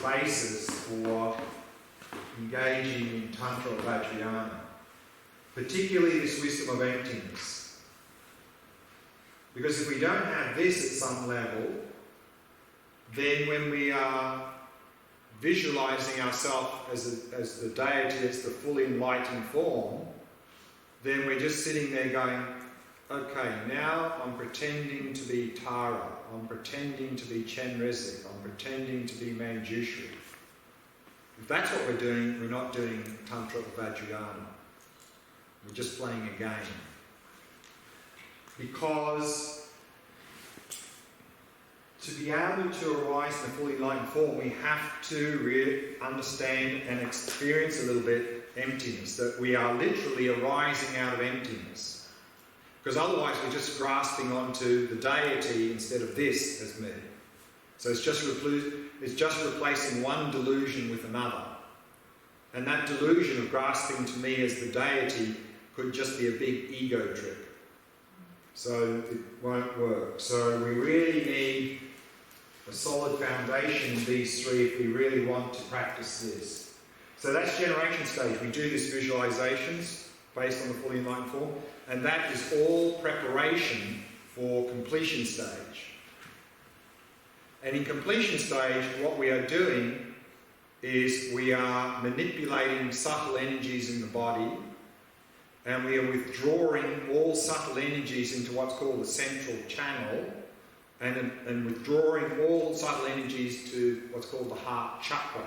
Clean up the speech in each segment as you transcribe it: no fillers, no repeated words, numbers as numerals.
basis for engaging in Tantra or Vipashyana, particularly this wisdom of emptiness. Because if we don't have this at some level, then when we are visualizing ourselves as the deity, as the fully enlightened form, then we're just sitting there going, okay, now I'm pretending to be Tara, I'm pretending to be Chenrezig, I'm pretending to be Manjushri. If that's what we're doing, we're not doing Tantra or Vajrayana. We're just playing a game. Because to be able to arise in a fully enlightened form, we have to really understand and experience a little bit emptiness, that we are literally arising out of emptiness. Because otherwise we're just grasping onto the deity instead of this as me. So it's just replacing one delusion with another. And that delusion of grasping to me as the deity could just be a big ego trip. So it won't work. So we really need a solid foundation in these three if we really want to practice this. So that's generation stage. We do this visualizations based on the fully enlightened form, and that is all preparation for completion stage. And in completion stage, what we are doing is we are manipulating subtle energies in the body, and we are withdrawing all subtle energies into what's called the central channel, and withdrawing all subtle energies to what's called the heart chakra.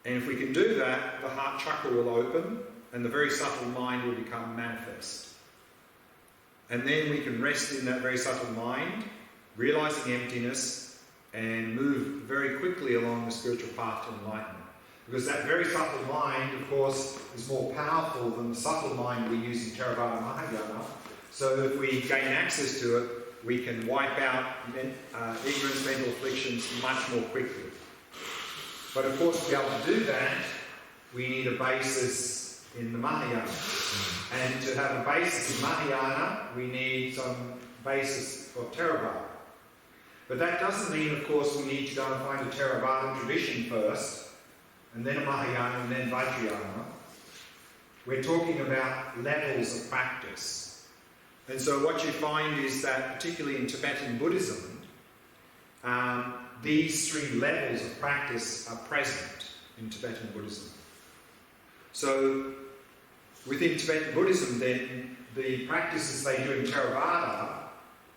And if we can do that, the heart chakra will open, and the very subtle mind will become manifest. And then we can rest in that very subtle mind, realizing emptiness, and move very quickly along the spiritual path to enlightenment. Because that very subtle mind, of course, is more powerful than the subtle mind we use in Theravada Mahayana. So if we gain access to it, we can wipe out ignorance, mental afflictions much more quickly. But of course, to be able to do that, we need a basis in the Mahayana. And to have a basis in Mahayana, we need some basis of Theravada. But that doesn't mean, of course, we need to go and find a Theravada tradition first, and then a Mahayana, and then Vajrayana. We're talking about levels of practice. And so what you find is that, particularly in Tibetan Buddhism, these three levels of practice are present in Tibetan Buddhism. So within Tibetan Buddhism, then, the practices they do in Theravada,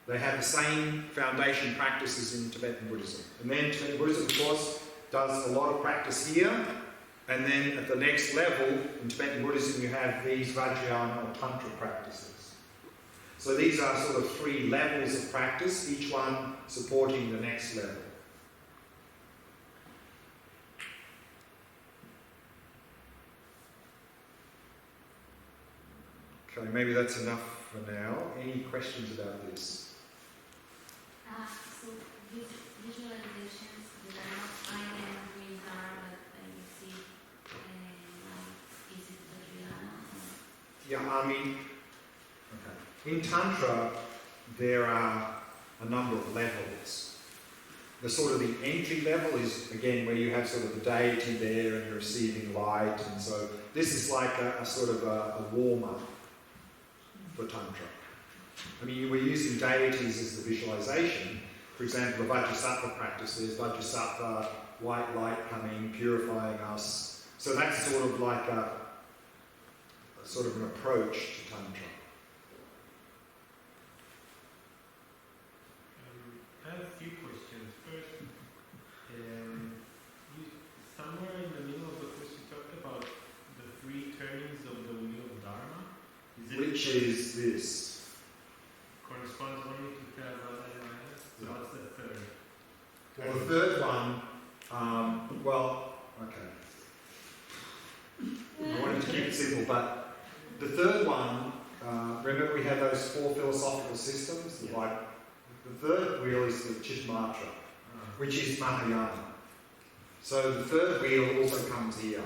they have the same foundation practices in Tibetan Buddhism. And then Tibetan Buddhism, of course, does a lot of practice here, and then at the next level, in Tibetan Buddhism, you have these Vajrayana or Tantra practices. So these are sort of three levels of practice, each one supporting the next level. Okay, maybe that's enough for now. Any questions about this? So visualizations that are not I am doing Dharma that you see, is it Vajrayana? Yeah, I mean, okay. In Tantra, there are a number of levels. The sort of the entry level is, again, where you have sort of the deity there and you're receiving light, and so this is like a sort of a warm-up for Tantra. I mean, we're using deities as the visualization. For example, the Vajrasattva practice, there's Vajrasattva, white light coming, purifying us. So that's sort of like a sort of an approach to Tantra. I have a few questions. First, somewhere in the middle of the course you talked about the three turnings of the wheel of Dharma. Which is this? Corresponds only to Theravada and Mahayana? So what's the third? Well, the third one, okay. I wanted to keep it simple, but the third one, remember we had those four philosophical systems? Yeah. Like, the third wheel is the Chitamatra, which is Mahayana. So the third wheel also comes here.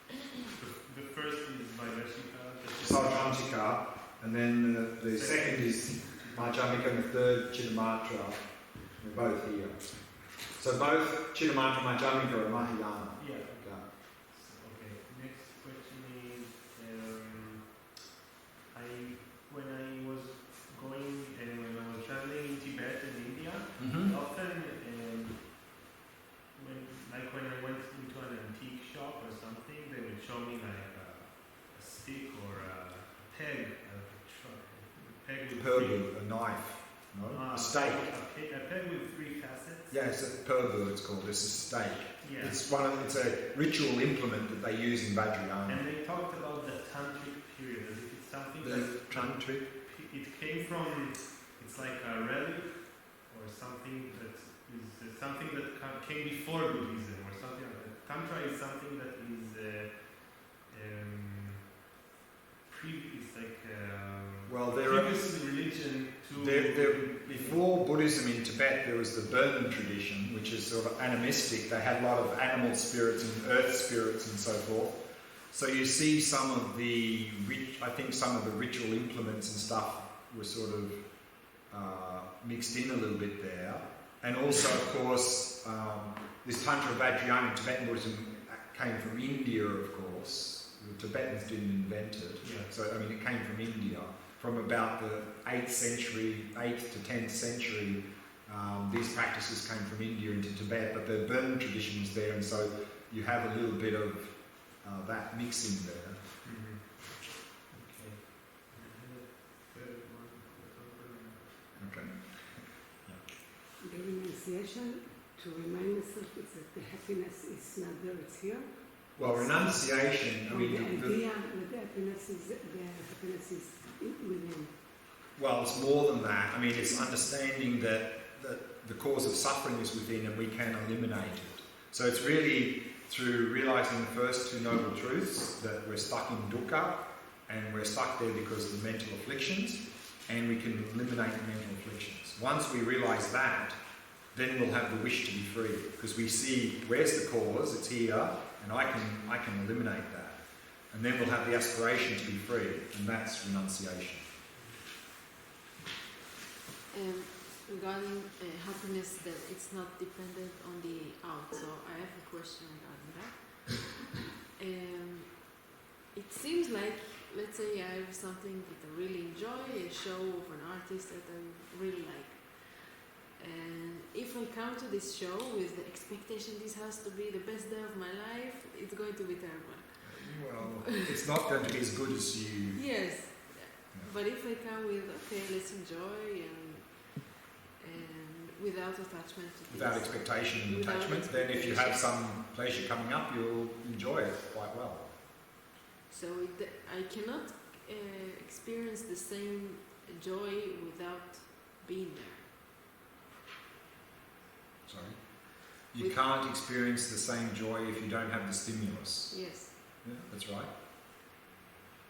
The first is Vipashyana. Sautrantika, and then the second is Madhyamika, and the third Chitamatra. They're both here. So both Chittamatra Madhyamika and Mahayana. Yeah. Okay. Okay. Next question is, when I was traveling in Tibet and India, Mm-hmm. often when I went into an antique shop or something, they would show me like a stick or a peg, a peg with Purbu, a knife. No? A stake. A peg with 3 facets. Yeah, it's a purbu, it's called. It's a stake. Yeah. It's a ritual implement that they use in Vajrayana. And they talked about the tantric period as if it's something The tantric. it came from. It's like a relic or something that is something that came before Buddhism or something like that. Tantra is something that is Well, there are. previous religion to. Before Buddhism in Tibet, there was the Burman tradition, which is sort of animistic. They had a lot of animal spirits and earth spirits and so forth. So you see some of the ritual implements and stuff were sort of mixed in a little bit there. And also, of course, this Tantra Vajrayana in Tibetan Buddhism came from India, of course. The Tibetans didn't invent it. Yeah. So, I mean, it came from India. From about the 8th to 10th century, these practices came from India into Tibet, but the Burman tradition was there, and so you have a little bit of that mix in there. Mm-hmm. Okay. The renunciation, to remind myself that the happiness is not there, it's here. Well, renunciation, I mean... The idea that the happiness is within. Well, it's more than that. I mean, it's understanding that the cause of suffering is within and we can eliminate it. So it's really through realising the first 2 noble truths, that we're stuck in dukkha and we're stuck there because of the mental afflictions, and we can eliminate the mental afflictions. Once we realise that, then we'll have the wish to be free, because we see where's the cause, it's here, and I can eliminate that. And then we'll have the aspiration to be free, and that's renunciation. Regarding happiness, that it's not dependent on the out. So I have a question regarding that. It seems like, let's say I have something that I really enjoy, a show of an artist that I really like. And if I come to this show with the expectation this has to be the best day of my life, it's going to be terrible. Well, it's not going to be as good as you... Yes. Yeah. But if I come with, okay, let's enjoy and without attachment to this. Without expectation and Without attachment, then if you have some pleasure coming up, you'll enjoy it quite well. So I cannot experience the same joy without being there. Sorry? You can't experience the same joy if you don't have the stimulus. Yes. Yeah, that's right.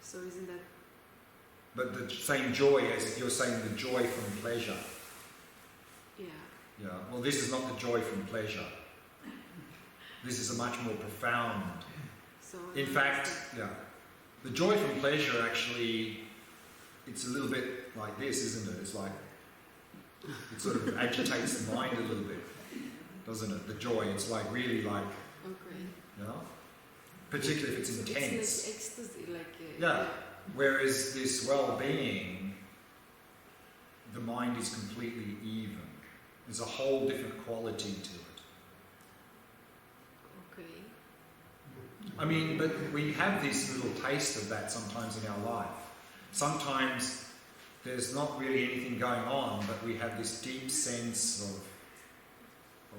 So isn't that... But the same joy as you're saying, the joy from pleasure. Yeah. Yeah. Well, this is not the joy from pleasure. This is a much more profound. So In fact, yeah, the joy from pleasure actually, it's a little bit like this, isn't it? It's like, it sort of agitates the mind a little bit, doesn't it? The joy, it's like really like, okay. you know, particularly if it's intense. It's like ecstasy, like... Yeah. Whereas this well-being, the mind is completely even. There's a whole different quality to it. Okay. I mean, but we have this little taste of that sometimes in our life. Sometimes there's not really anything going on, but we have this deep sense of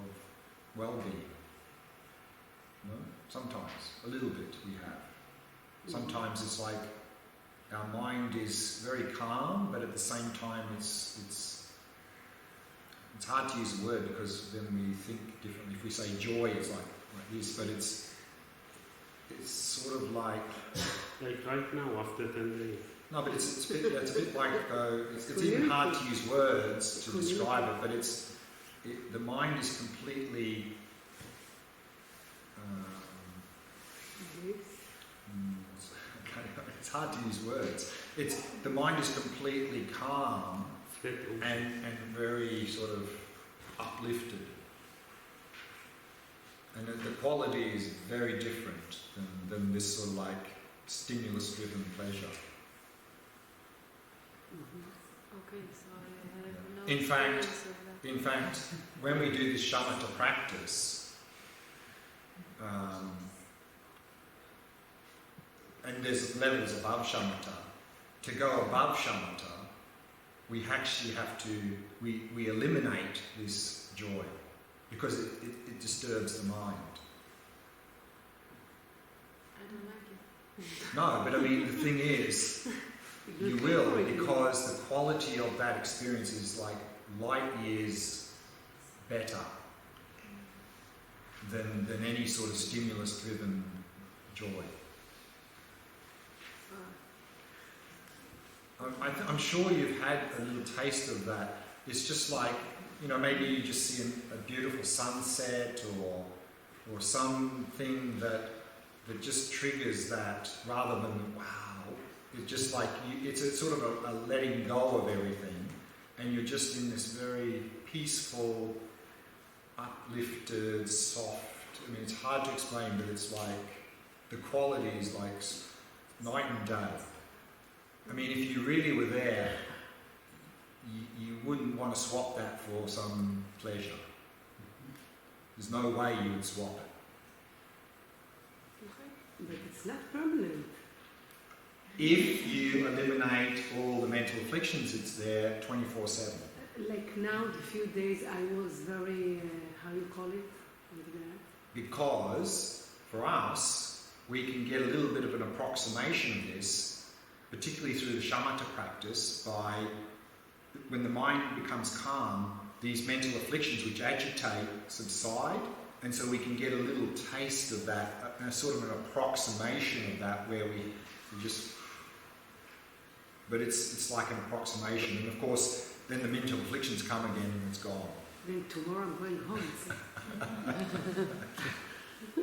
well-being. No? Sometimes, a little bit we have. Sometimes it's like our mind is very calm, but at the same time it's hard to use the word because then we think differently. If we say joy, it's like this, but it's sort of like right now after 10 days. No, but it's a bit like it's even hard to use words to describe it. But the mind is completely. It's hard to use words. The mind is completely calm and very sort of uplifted. And the quality is very different than this sort of like stimulus-driven pleasure. Okay, so I have no In fact- experience of that. In fact, when we do this shamatha practice, and there's levels above shamatha, to go above shamatha, we actually have to, we eliminate this joy because it disturbs the mind. I don't like it. No, but I mean, the thing is, you will, because the quality of that experience is like light years better than any sort of stimulus-driven joy. I'm sure you've had a little taste of that. It's just like, you know, maybe you just see a beautiful sunset or something that just triggers that rather than wow. It's just like it's a sort of a letting go of everything, and you're just in this very peaceful, uplifted, soft. I mean, it's hard to explain, but it's like the quality is like night and day. I mean, if you really were there, you wouldn't want to swap that for some pleasure. There's no way you would swap it. But it's not permanent. If you eliminate all the mental afflictions, it's there 24/7. Like now, the few days I was very, how you call it? Because for us, we can get a little bit of an approximation of this, particularly through the shamatha practice, by when the mind becomes calm, these mental afflictions which agitate subside, and so we can get a little taste of that, a sort of an approximation of that where we just... But it's like an approximation, and of course then the mental afflictions come again and it's gone. Then tomorrow I'm going home. So. I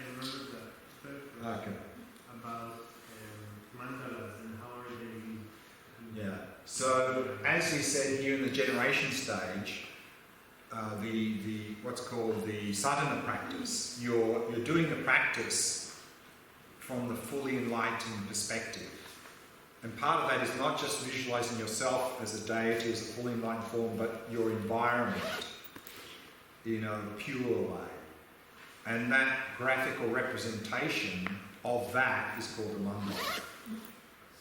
remember the third Okay. about mandalas and how are they. Yeah. So as we said here in the generation stage, the what's called the sadhana practice, you're doing the practice from the fully enlightened perspective. And part of that is not just visualizing yourself as a deity, as a fully enlightened form, but your environment in a pure way. And that graphical representation of that is called a mandala.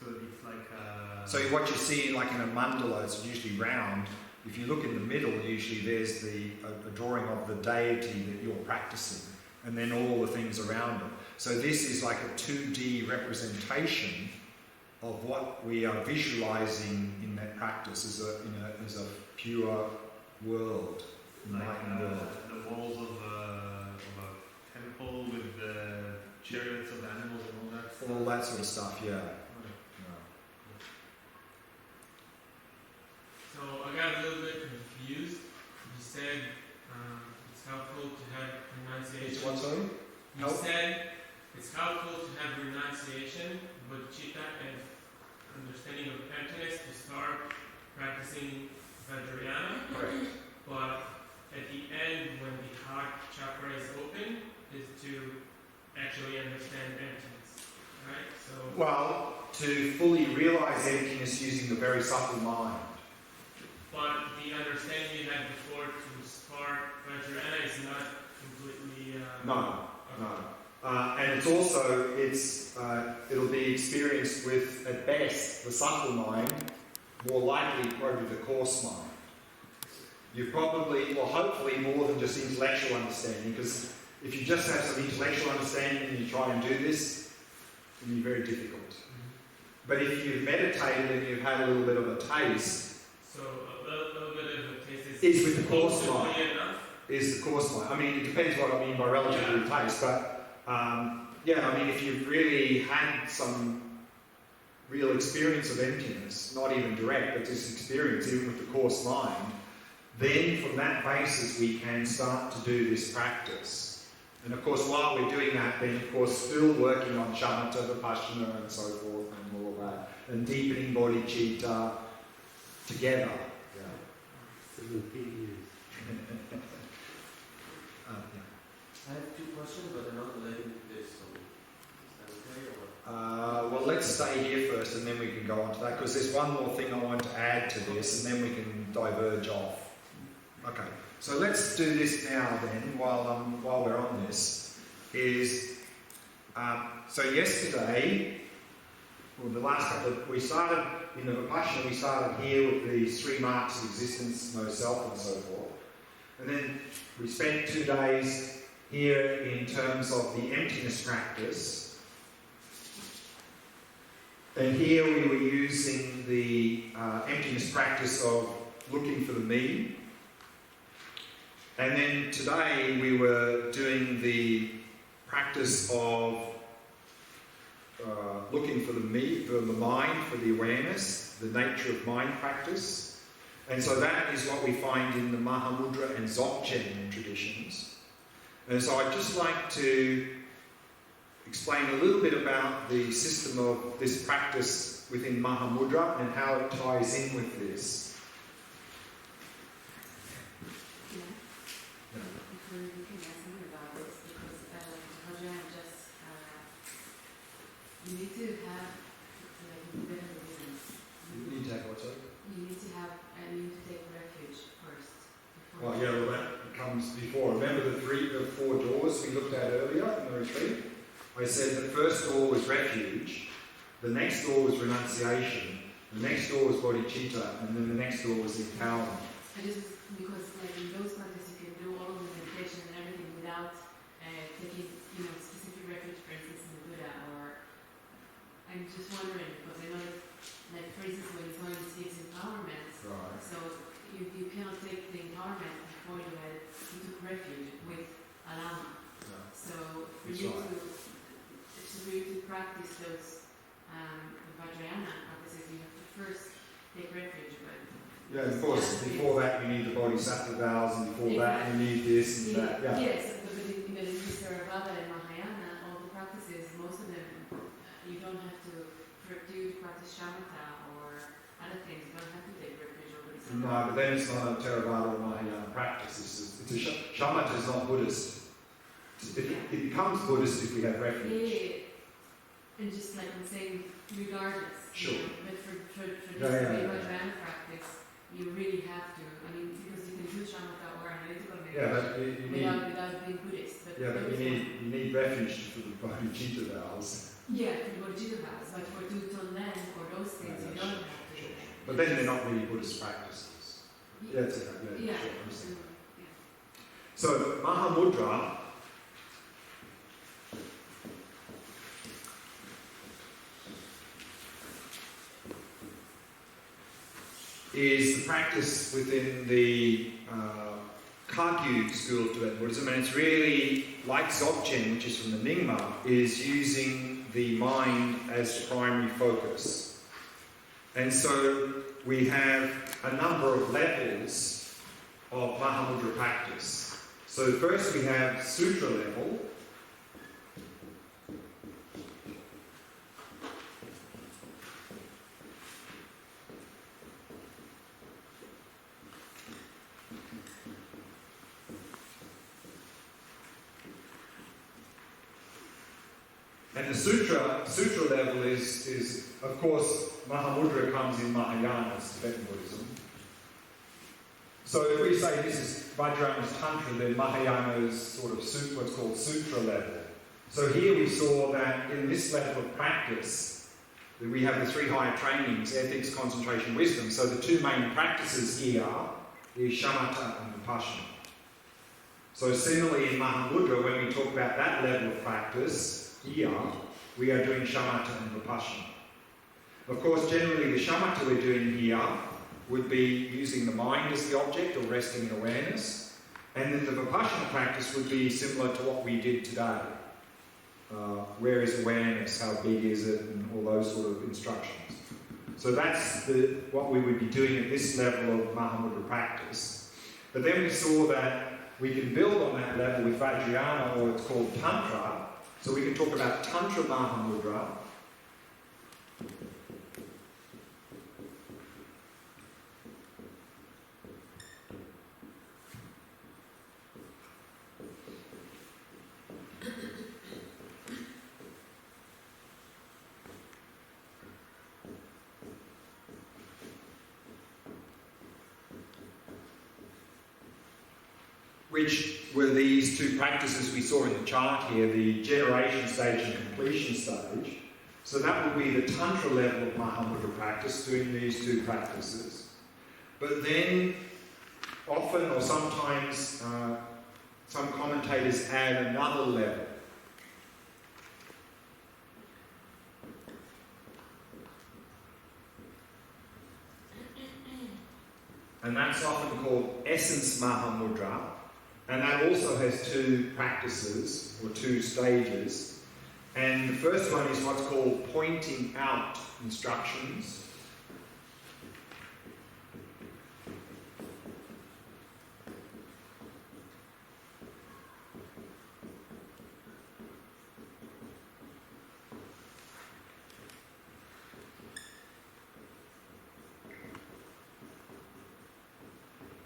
So it's like a... So what you see like in a mandala, it's usually round. If you look in the middle, usually there's a drawing of the deity that you're practicing, and then all the things around it. So this is like a 2D representation of what we are visualizing in that practice as a pure world, enlightened world. The walls of a temple with the chariots of the animals and all that stuff. All that sort of stuff, yeah. So I got a little bit confused. You said it's helpful to have renunciation. What, sorry? You said it's helpful to have renunciation, but chitta and understanding of emptiness to start practicing Vajrayana. Correct. But at the end, when the heart chakra is open, is to actually understand emptiness. Right? So Well, to fully realize emptiness using the very subtle mind. but the understanding you had before to start Vajrayana is not completely No. And it's also, it'll be experienced with, at best, the subtle mind, more likely probably the coarse mind. You probably, well hopefully more than just intellectual understanding, because if you just have some intellectual understanding and you try and do this, it'll be very difficult. But if you've meditated and you've had a little bit of a taste, so a little bit of a taste is with the coarse possibly mind. enough. Is the coarse mind. I mean, it depends what I mean by relatively taste, but yeah, I mean, if you've really had some real experience of emptiness, not even direct, but just experience, even with the coarse mind, then from that basis we can start to do this practice. And of course, while we're doing that, then of course still working on Shamatha, Vipashyana and so forth and all of that, and deepening bodhicitta together. Yeah. 17 years. Yeah. let's stay here first and then we can go on to that, because there's one more thing I want to add to this and then we can diverge off. Okay, so let's do this now then, while we're on this, so yesterday, well, the last couple we started, in the Vipashyana, we started here with these 3 marks of existence, no self and so forth. And then we spent 2 days here in terms of the emptiness practice. And here we were using the emptiness practice of looking for the me. And then today we were doing the practice of looking for the me, for the mind, for the awareness, the nature of mind practice. And so that is what we find in the Mahamudra and Dzogchen traditions. And so I'd just like to explain a little bit about the system of this practice within Mahamudra and how it ties in with this. If we're looking at something about this, because Vipashyana just you need to have like better reasons. You need to have what's up? You need to have you need to take refuge first. Well, yeah, well that comes before. Remember the 4 doors we looked at earlier in the retreat? I said the first door was refuge, the next door was renunciation, the next door was bodhicitta, and then the next door was empowerment. I just because like in those practices you can do all of the meditation and everything without taking specific refuge, for instance, in the Buddha. Or I'm just wondering because I know like for instance when someone seeks empowerment, Right. so you cannot take the empowerment before you took refuge with a lama. No. So for That's you right. for you to practice those Vajrayana practices, you have to first take refuge. But Yeah, of course, before that you need the bodhisattva vows, and before that you need this and that. Yeah. Yes, but in the Theravada and Mahayana, all the practices, most of them, you don't have to, for you to practice Shamatha or other things, you don't have to take refuge or bodhisattva. No, but then it's not a Theravada or Mahayana practice. Shamatha is not Buddhist. It becomes Buddhist if we have refuge. Yeah. And just like I'm saying, regardless. Sure. But for this Yeah. Vajrayana practice, you really have to. I mean, because you can do Shamatha or analytical Yeah, meditation but you need. without being Buddhist. But Yeah, but you need refuge for the bodhicitta vows. Yeah, for bodhicitta vows, but for Tuton Len or those things, Yeah, you sure, don't have to. sure. But then they're not really Buddhist practices. Yeah, it's okay. Yeah. Sure, I understand. Yeah. So Mahamudra is the practice within the Kagyu school of Tibetan Buddhism, and it's really like Dzogchen, which is from the Nyingma, is using the mind as the primary focus. And so we have a number of levels of Mahamudra practice. So first we have sutra level. And the sutra level is of course, Mahamudra comes in Mahayana's Tibetan Buddhism. So if we say this is Vajrayana's Tantra, then Mahayana's sort of what's called sutra level. So here we saw that in this level of practice, that we have the 3 higher trainings, ethics, concentration, wisdom. So the 2 main practices here is Shamatha and Vipashyana. So similarly in Mahamudra, when we talk about that level of practice, here, we are doing Shamatha and Vipashyana. Of course, generally the Shamatha we're doing here would be using the mind as the object or resting in awareness. And then the Vipashyana practice would be similar to what we did today. Where is awareness? How big is it? And all those sort of instructions. So that's what we would be doing at this level of Mahamudra practice. But then we saw that we can build on that level with Vajrayana, or it's called Tantra. So we can talk about Tantra Mahamudra. which were these two practices we saw in the chart here, the generation stage and completion stage. So that will be the Tantra level of Mahamudra practice, doing these two practices. But then, often or sometimes, some commentators add another level. And that's often called Essence Mahamudra. And that also has two practices, or two stages. And the first one is what's called pointing out instructions.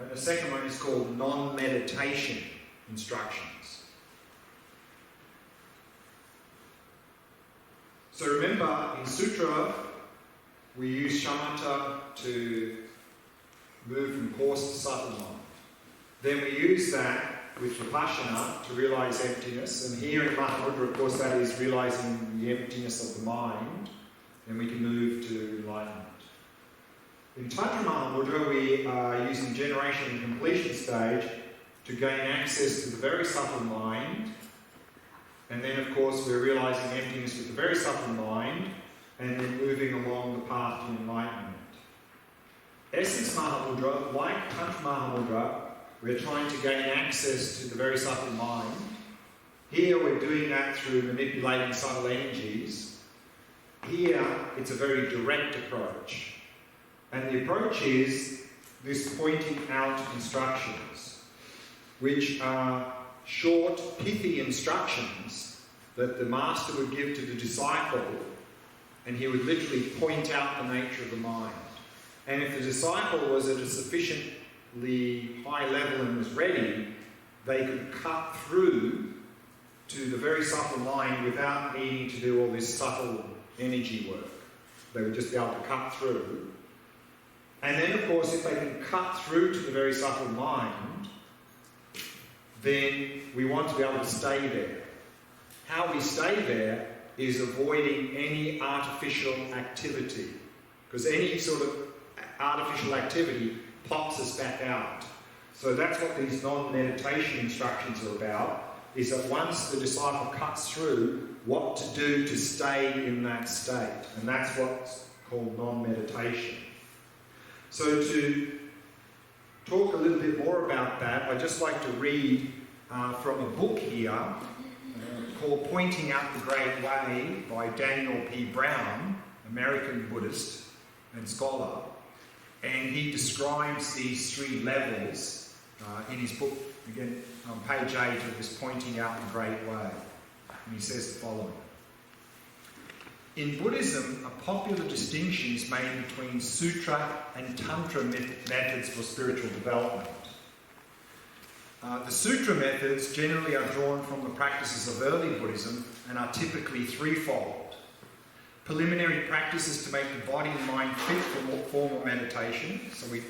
And the second one is called non-meditation instructions. So remember, in Sutra, we use Shamatha to move from coarse to subtle mind. Then we use that with Vipashyana to realise emptiness. And here in Mahamudra, of course, that is realising the emptiness of the mind. Then we can move to enlightenment. In Tantra Mahamudra, we are using generation and completion stage to gain access to the very subtle mind. And then, of course, we're realising emptiness with the very subtle mind and then moving along the path to enlightenment. Essence Mahamudra, like Tantra Mahamudra, we're trying to gain access to the very subtle mind. Here, we're doing that through manipulating subtle energies. Here, it's a very direct approach. And the approach is this pointing out instructions, which are short, pithy instructions that the master would give to the disciple, and he would literally point out the nature of the mind. And if the disciple was at a sufficiently high level and was ready, they could cut through to the very subtle mind without needing to do all this subtle energy work. They would just be able to cut through. And then, of course, if they can cut through to the very subtle mind, then we want to be able to stay there. How we stay there is avoiding any artificial activity, because any sort of artificial activity pops us back out. So that's what these non-meditation instructions are about, is that once the disciple cuts through, what to do to stay in that state. And that's what's called non-meditation. So to talk a little bit more about that, I'd just like to read from a book here called Pointing Out the Great Way by Daniel P. Brown, American Buddhist and scholar. And he describes these three levels in his book, again, on page 8 of this Pointing Out the Great Way. And he says the following. In Buddhism, a popular distinction is made between Sutra and Tantra methods for spiritual development. The Sutra methods generally are drawn from the practices of early Buddhism and are typically threefold. Preliminary practices to make the body and mind fit for formal meditation. We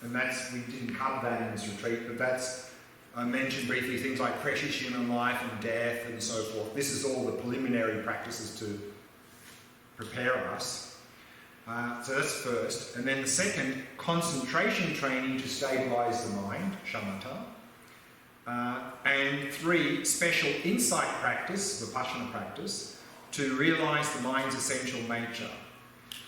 didn't cover that in this retreat, but that's mentioned briefly, things like Vipashyana life and death and so forth. This is all the preliminary practices to prepare us. So that's first. And then the second, concentration training to stabilise the mind, Shamatha. And 3, special insight practice, Vipashyana practice, to realise the mind's essential nature.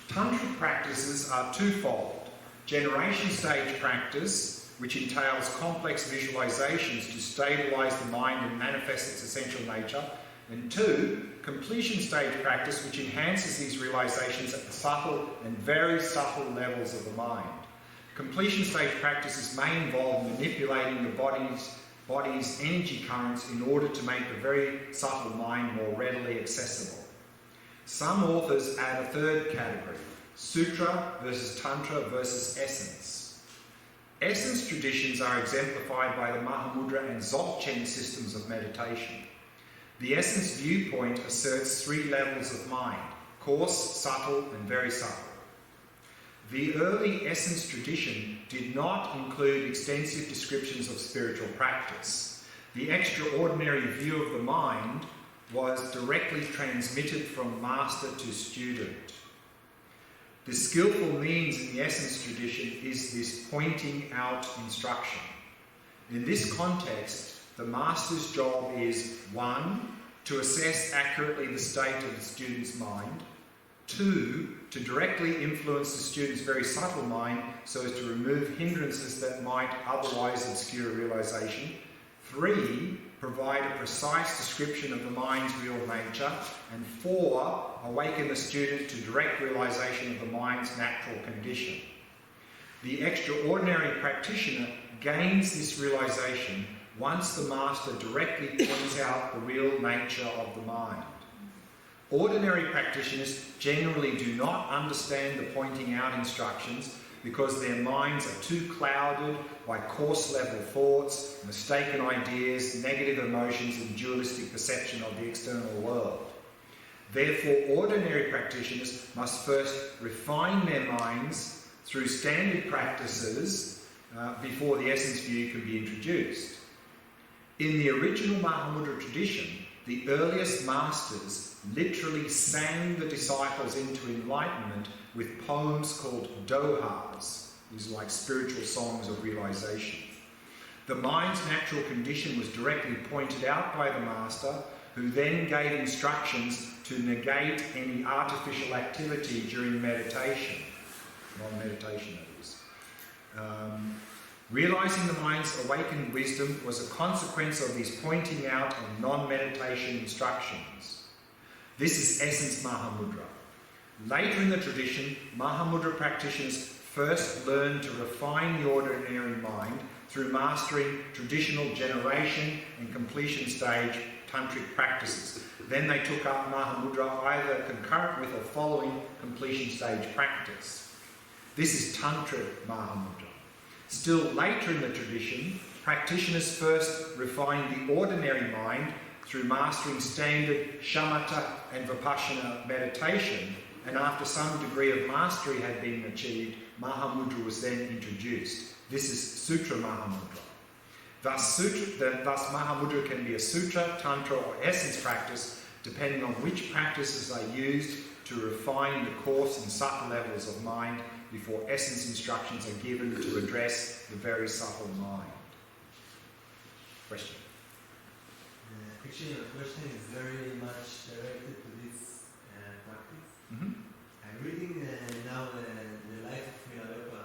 Tantric practices are twofold. Generation stage practice, which entails complex visualizations to stabilise the mind and manifest its essential nature. And 2, completion stage practice, which enhances these realizations at the subtle and very subtle levels of the mind. Completion stage practices may involve manipulating the body's energy currents in order to make the very subtle mind more readily accessible. Some authors add a third category, Sutra versus Tantra versus Essence. Essence traditions are exemplified by the Mahamudra and Dzogchen systems of meditation. The Essence viewpoint asserts 3 levels of mind, coarse, subtle, and very subtle. The early essence tradition did not include extensive descriptions of spiritual practice. The extraordinary view of the mind was directly transmitted from master to student. The skillful means in the essence tradition is this pointing out instruction. In this context, the master's job is 1. To assess accurately the state of the student's mind. 2. To directly influence the student's very subtle mind so as to remove hindrances that might otherwise obscure realization. 3. Provide a precise description of the mind's real nature. And 4. Awaken the student to direct realization of the mind's natural condition. The extraordinary practitioner gains this realization once the master directly points out the real nature of the mind. Ordinary practitioners generally do not understand the pointing out instructions because their minds are too clouded by coarse level thoughts, mistaken ideas, negative emotions and dualistic perception of the external world. Therefore, ordinary practitioners must first refine their minds through standard practices before the essence view can be introduced. In the original Mahamudra tradition, the earliest masters literally sang the disciples into enlightenment with poems called dohas. These are like spiritual songs of realization. The mind's natural condition was directly pointed out by the master, who then gave instructions to negate any artificial activity during meditation. Non-meditation, that is. Realizing the mind's awakened wisdom was a consequence of these pointing out and non-meditation instructions. This is essence Mahamudra. Later in the tradition, Mahamudra practitioners first learned to refine the ordinary mind through mastering traditional generation and completion stage tantric practices. Then they took up Mahamudra either concurrent with or following completion stage practice. This is Tantric Mahamudra. Still later in the tradition, practitioners first refined the ordinary mind through mastering standard Shamatha and Vipashyana meditation, and after some degree of mastery had been achieved, Mahamudra was then introduced. This is Sutra Mahamudra. Thus Mahamudra can be a sutra, tantra or essence practice, depending on which practices are used to refine the coarse and subtle levels of mind before essence instructions are given to address the very subtle mind. Question? Actually, the question is very much directed to this practice. Mm-hmm. I'm reading now the life of Milarepa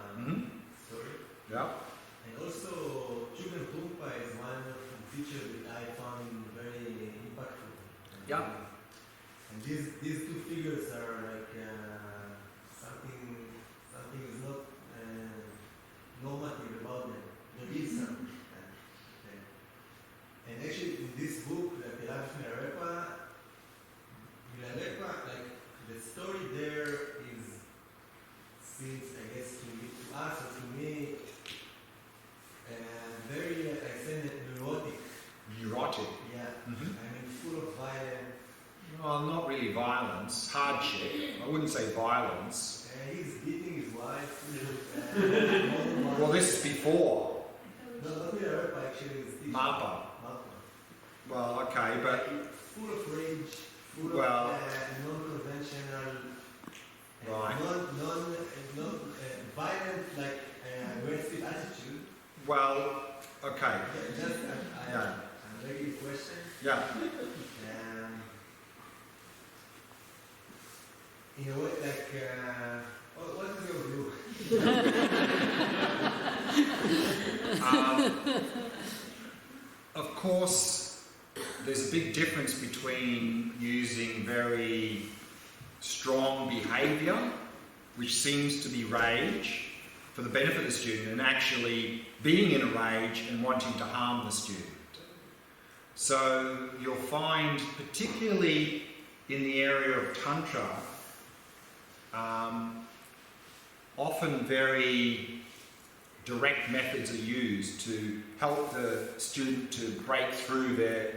story. Yeah. And also, Chugan Pumpa is one of the teachers that I found very impactful. Yeah. And these two figures are like something is not normative about them. There is something. And actually, in this book, like the life of Milarepa, like the story there seems, I guess, to us or to me, very, I say, neurotic. Neurotic? Yeah. Mm-hmm. I mean, full of violence. Well, not really violence. Hardship. I wouldn't say violence. He's beating his wife. Well, this is before. No, not Milarepa, actually. It's teacher. Mapa. Well, okay, but... Full of rage, full well, of non-conventional, right. violent, like aggressive attitude. Well, okay. Just, Yeah. I'm begging a question. Yeah. In a way, like, what is your view? Of course, there's a big difference between using very strong behaviour, which seems to be rage, for the benefit of the student, and actually being in a rage and wanting to harm the student. So you'll find, particularly in the area of Tantra, often very direct methods are used to help the student to break through their